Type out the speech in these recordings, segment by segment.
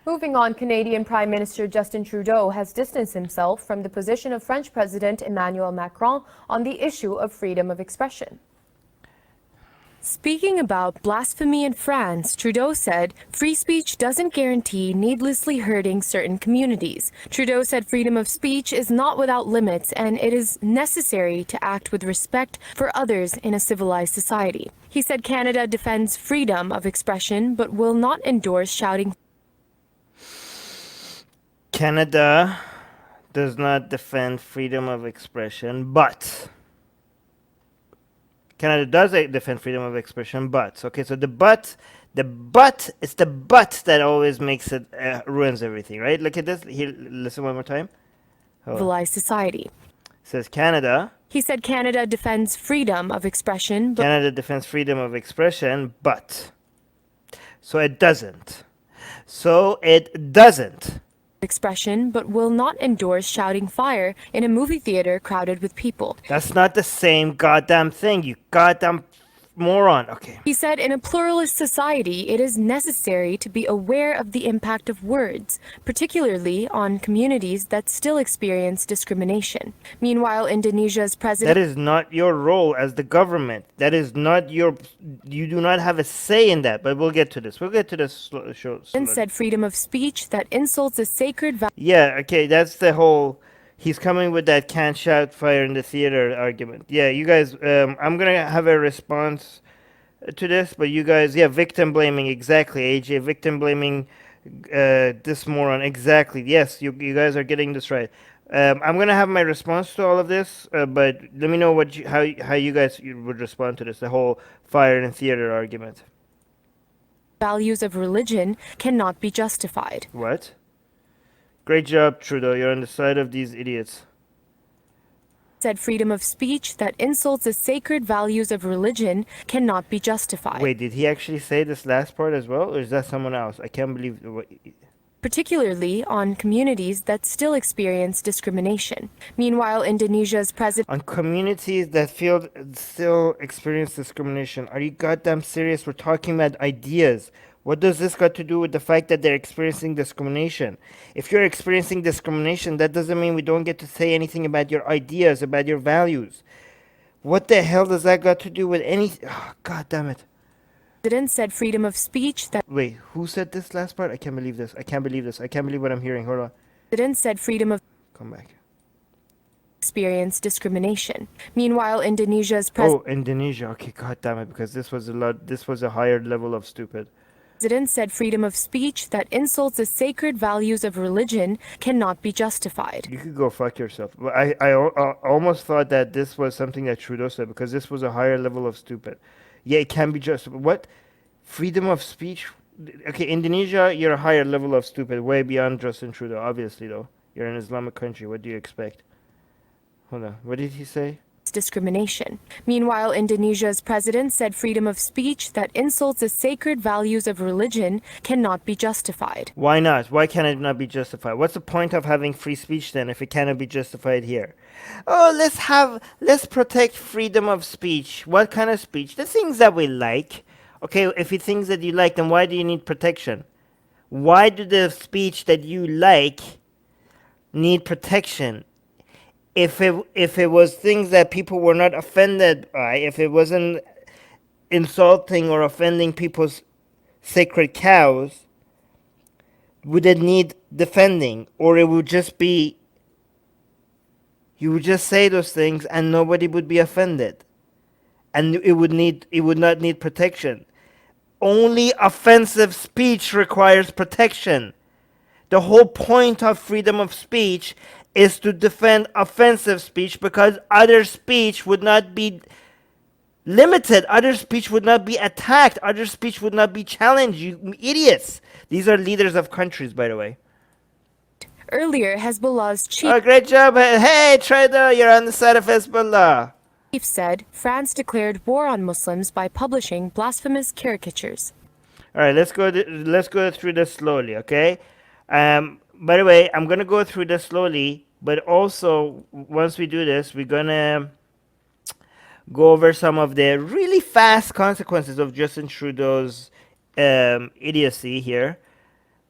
Moving on, Canadian Prime Minister Justin Trudeau has distanced himself from the position of French President Emmanuel Macron on the issue of freedom of expression. Speaking about blasphemy in France, Trudeau said free speech doesn't guarantee needlessly hurting certain communities. Trudeau said freedom of speech is not without limits and it is necessary to act with respect for others in a civilized society. He said Canada defends freedom of expression but will not endorse shouting. Canada does not defend freedom of expression, but Canada does defend freedom of expression, but okay. So the but it's the but that always makes it ruins everything, right? Look at this. Here, listen one more time. Civilized society. It says Canada. He said Canada defends freedom of expression, but Canada defends freedom of expression, but so it doesn't. So it doesn't. Expression, but will not endorse shouting fire in a movie theater crowded with people. That's not the same goddamn thing, you goddamn moron. Okay. He said in a pluralist society, it is necessary to be aware of the impact of words, particularly on communities that still experience discrimination. Meanwhile, Indonesia's president... That is not your role as the government. That is not your... You do not have a say in that, but we'll get to this. We'll get to this said freedom of speech that insults a sacred... Yeah, okay, that's the whole... He's coming with that can't shout fire in the theater argument. Yeah, you guys, I'm going to have a response to this, but you guys, yeah, victim blaming, exactly, AJ, victim blaming this moron, exactly. Yes, you guys are getting this right. I'm going to have my response to all of this, but let me know what how you guys would respond to this, the whole fire in theater argument. Values of religion cannot be justified. What? Great job, Trudeau. You're on the side of these idiots. Said freedom of speech that insults the sacred values of religion cannot be justified. Wait, did he actually say this last part as well, or is that someone else? I can't believe... Particularly on communities that still experience discrimination. Meanwhile, Indonesia's president... On communities that still experience discrimination. Are you goddamn serious? We're talking about ideas. What does this got to do with the fact that they're experiencing discrimination? If you're experiencing discrimination, that doesn't mean we don't get to say anything about your ideas, about your values. What the hell does that got to do with anything? Oh, God damn it. President said freedom of speech that... Wait, who said this last part? I can't believe this. I can't believe this. I can't believe what I'm hearing. Hold on. President said freedom of... Come back. Experience discrimination. Meanwhile, Indonesia's Oh, Indonesia. Okay, God damn it, because this was a higher level of stupid. President said freedom of speech that insults the sacred values of religion cannot be justified. You could go fuck yourself. I almost thought that this was something that Trudeau said, because this was a higher level of stupid. Yeah, it can be justified. What? Freedom of speech? Okay, Indonesia, you're a higher level of stupid, way beyond Justin Trudeau, obviously, though. You're an Islamic country. What do you expect? Hold on. What did he say? Discrimination. Meanwhile, Indonesia's president said freedom of speech that insults the sacred values of religion cannot be justified. Why not? Why can it not be justified? What's the point of having free speech then if it cannot be justified here? Oh, let's protect freedom of speech. What kind of speech? The things that we like. Okay, if it's things that you like, then why do you need protection? Why do the speech that you like need protection? If it was things that people were not offended by, if it wasn't insulting or offending people's sacred cows, would it need defending? Or it would just be, you would just say those things and nobody would be offended. And it would not need protection. Only offensive speech requires protection. The whole point of freedom of speech is to defend offensive speech, because other speech would not be limited, other speech would not be attacked, other speech would not be challenged. You idiots. These are leaders of countries, by the way. Earlier, Hezbollah's chief... Oh, great job. Hey, Trudeau, you're on the side of Hezbollah. Chief said France declared war on Muslims by publishing blasphemous caricatures. All right, let's go through this slowly, okay? By the way, I'm going to go through this slowly, but also, once we do this, we're going to go over some of the really fast consequences of Justin Trudeau's idiocy here.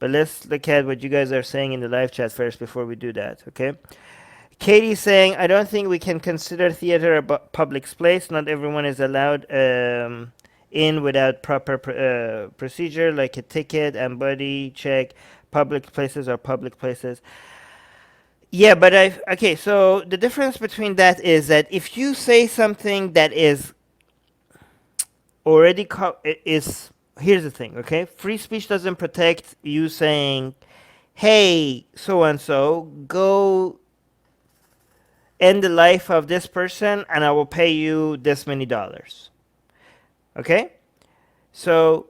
But let's look at what you guys are saying in the live chat first before we do that, okay? Katie's saying, I don't think we can consider theater a public place. Not everyone is allowed in without proper procedure, like a ticket and body check. Public places are public places. Yeah, but okay, so the difference between that is that if you say something that is already here's the thing, okay? Free speech doesn't protect you saying, hey, so and so, go end the life of this person and I will pay you this many dollars. Okay? So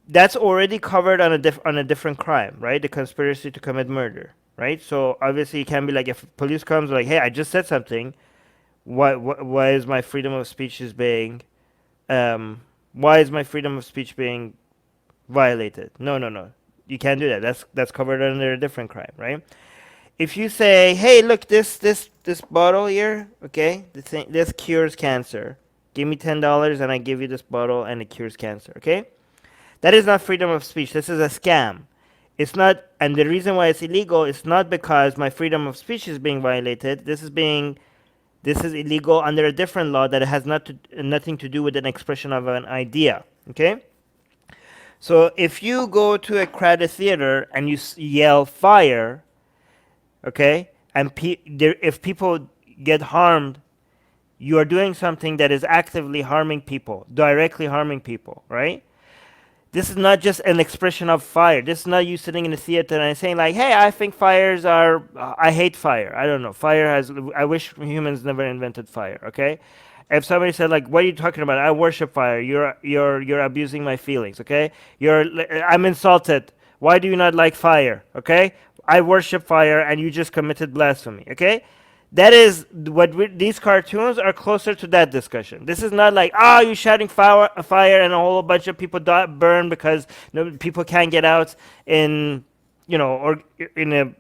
that's already covered on a different crime, right? The conspiracy to commit murder, right? So obviously it can be like if police comes like, hey, I just said something. Why is my freedom of speech is being why is my freedom of speech being violated? No. You can't do that. That's covered under a different crime, right? If you say, hey, look, this bottle here, okay, this cures cancer. Give me $10 and I give you this bottle and it cures cancer, okay? That is not freedom of speech. This is a scam. It's not, and the reason why it's illegal is not because my freedom of speech is being violated. This is illegal under a different law that has nothing to do with an expression of an idea, okay? So if you go to a crowded theater and you yell fire, okay, and if people get harmed, you are doing something that is actively harming people, directly harming people, right? This is not just an expression of fire. This is not you sitting in a theater and saying like, hey, I think fires are, I hate fire. I don't know. I wish humans never invented fire, okay? If somebody said like, what are you talking about? I worship fire. You're abusing my feelings, okay? I'm insulted. Why do you not like fire, okay? I worship fire and you just committed blasphemy, okay? That is these cartoons are closer to that discussion. This is not like, oh, you're shouting fire and a whole bunch of people burn because people can't get out or in a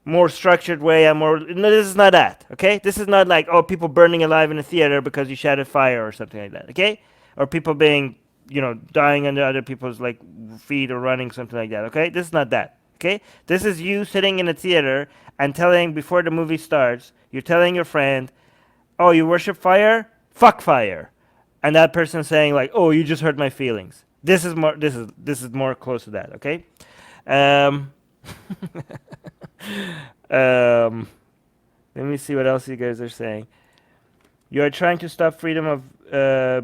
more structured way and more. No, this is not that, okay? This is not like, oh, people burning alive in a theater because you shouted fire or something like that, okay? Or people being, dying under other people's like feet or running, something like that, okay? This is not that. Okay, this is you sitting in a theater and telling before the movie starts, you're telling your friend, "Oh, you worship fire? Fuck fire," and that person saying like, "Oh, you just hurt my feelings." This is more close to that. Okay. Um, let me see what else you guys are saying. You are trying to stop freedom of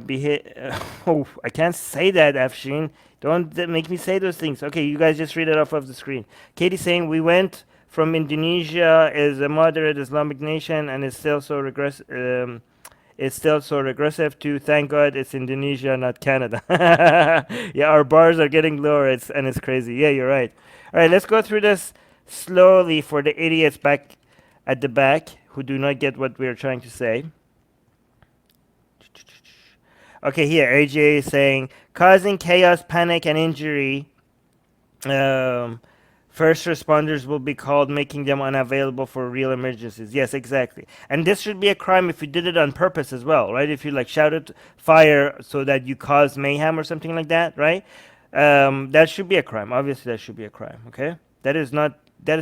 behavior. Oh, I can't say that, Afshin. Don't make me say those things. Okay, you guys just read it off of the screen. Katie saying we went from Indonesia is a moderate Islamic nation and is still so regressive. It's still so regressive to thank God it's Indonesia, not Canada. Yeah, our bars are getting lower. It's crazy. Yeah, you're right. All right, let's go through this slowly for the idiots back at the back who do not get what we're trying to say. Okay, here, AJ is saying, causing chaos, panic, and injury. First responders will be called, making them unavailable for real emergencies. Yes, exactly. And this should be a crime if you did it on purpose as well, right? If you like shouted fire so that you caused mayhem or something like that, right? That should be a crime. Obviously, that should be a crime, okay? That is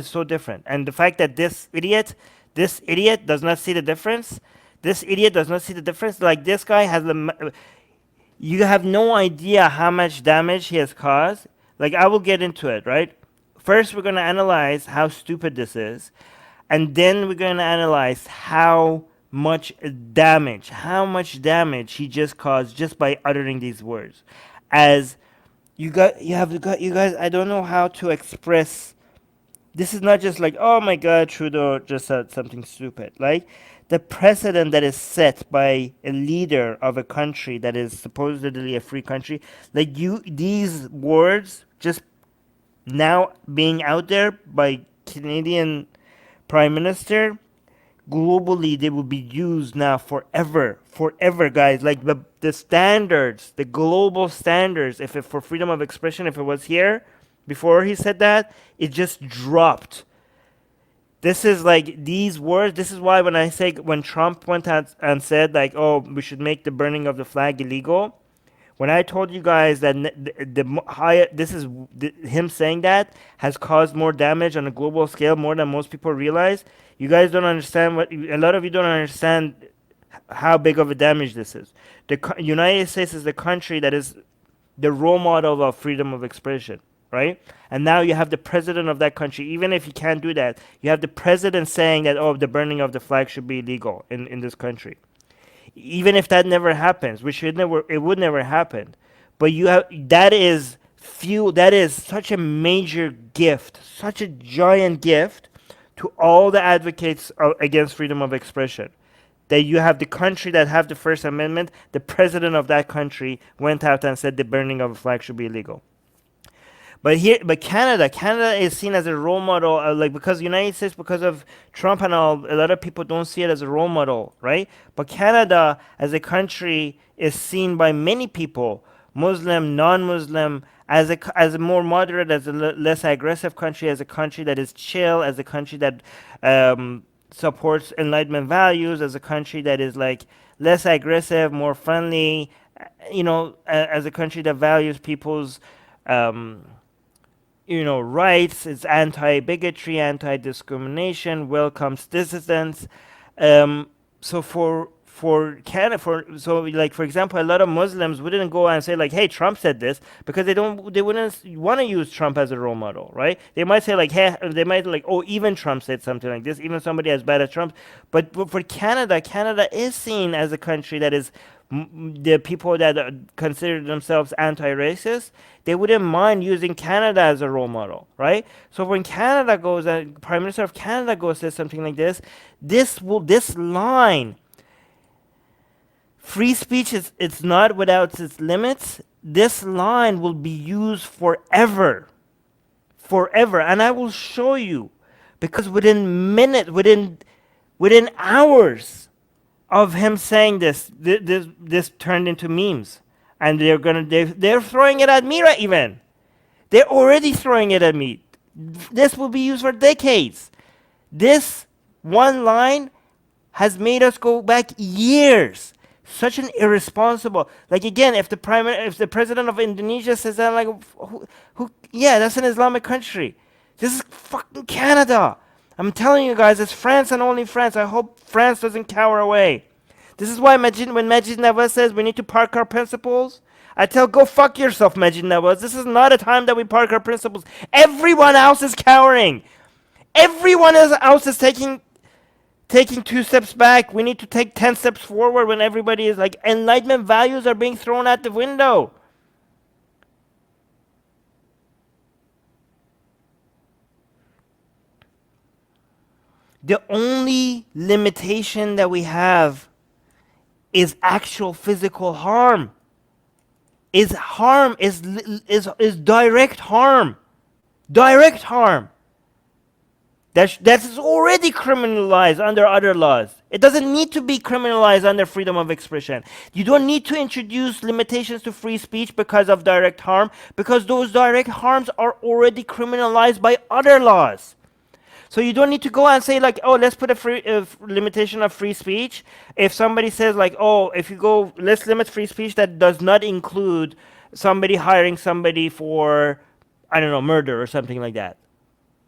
so different. And the fact that this idiot does not see the difference. This idiot does not see the difference. Like this guy has you have no idea how much damage he has caused. Like I will get into it, right? First, we're going to analyze how stupid this is, and then we're going to analyze how much damage he just caused just by uttering these words. As you guys, I don't know how to express. This is not just like, oh my God, Trudeau just said something stupid. Like the precedent that is set by a leader of a country that is supposedly a free country, like these words just now being out there by Canadian Prime Minister, globally they will be used now forever, guys. Like the standards, the global standards, for freedom of expression, if it was here before he said that, it just dropped. This is like these words. This is why when Trump went out and said like, oh, we should make the burning of the flag illegal, When I told you guys that higher, him saying that has caused more damage on a global scale, more than most people realize. You guys don't understand a lot of you don't understand how big of a damage this is. The United States is the country that is the role model of freedom of expression, right? And now you have the president of that country. Even if you can't do that, you have the president saying that, oh, the burning of the flag should be illegal in this country. Even if that never happens, which it would never happen. But that is such a major gift, such a giant gift to all the advocates against freedom of expression. That you have the country that have the First Amendment, the president of that country went out and said the burning of a flag should be illegal. But Canada is seen as a role model, because United States, because of Trump and all, a lot of people don't see it as a role model, right? But Canada as a country is seen by many people, Muslim, non-Muslim, as a more moderate, as a less aggressive country, as a country that is chill, as a country that supports Enlightenment values, as a country that is like less aggressive, more friendly, as a country that values people's rights. It's anti-bigotry, anti-discrimination, welcomes dissidents. So for Canada, for example, a lot of Muslims wouldn't go and say like, "Hey, Trump said this," because they wouldn't want to use Trump as a role model, right? They might say like, "Hey," they might like, "Oh, even Trump said something like this," even somebody as bad as Trump. But for Canada, Canada is seen as a country that is the people that consider themselves anti-racist, they wouldn't mind using Canada as a role model, right? So when Canada goes, and Prime Minister of Canada goes says something like this line, free speech it's not without its limits. This line will be used forever, and I will show you, because within hours of him saying this turned into memes, and they're throwing it at me right even. They're already throwing it at me. This will be used for decades. This one line has made us go back years. Such an irresponsible. Like again, if the president of Indonesia says that, like, yeah, that's an Islamic country. This is fucking Canada. I'm telling you guys, it's France and only France. I hope France doesn't cower away. This is why when Majid Nawaz says we need to park our principles, I tell, go fuck yourself, Majid Nawaz. This is not a time that we park our principles. Everyone else is cowering. Everyone else is taking 2 steps back. We need to take 10 steps forward when everybody is like, Enlightenment values are being thrown out the window. The only limitation that we have is actual physical harm. Is direct harm. Direct harm. That is already criminalized under other laws. It doesn't need to be criminalized under freedom of expression. You don't need to introduce limitations to free speech because of direct harm, because those direct harms are already criminalized by other laws. So you don't need to go and say like, oh, let's put a limitation of free speech. If somebody says like, oh, let's limit free speech that does not include somebody hiring somebody for, I don't know, murder or something like that.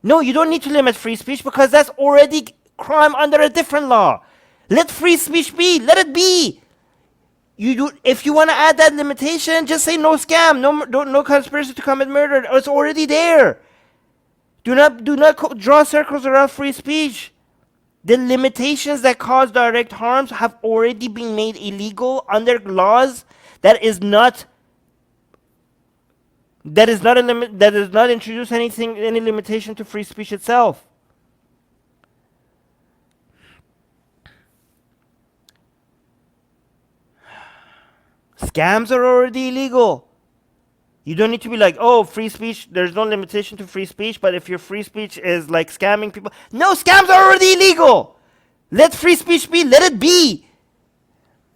No, you don't need to limit free speech because that's already crime under a different law. Let free speech be. Let it be. If you want to add that limitation, just say no scam, no conspiracy to commit murder. It's already there. Do not draw circles around free speech. The limitations that cause direct harms have already been made illegal under laws that does not introduce any limitation to free speech itself. Scams are already illegal. You don't need to be like, oh, free speech, there's no limitation to free speech, but if your free speech is like scamming people. No, scams are already illegal. Let free speech be. Let it be.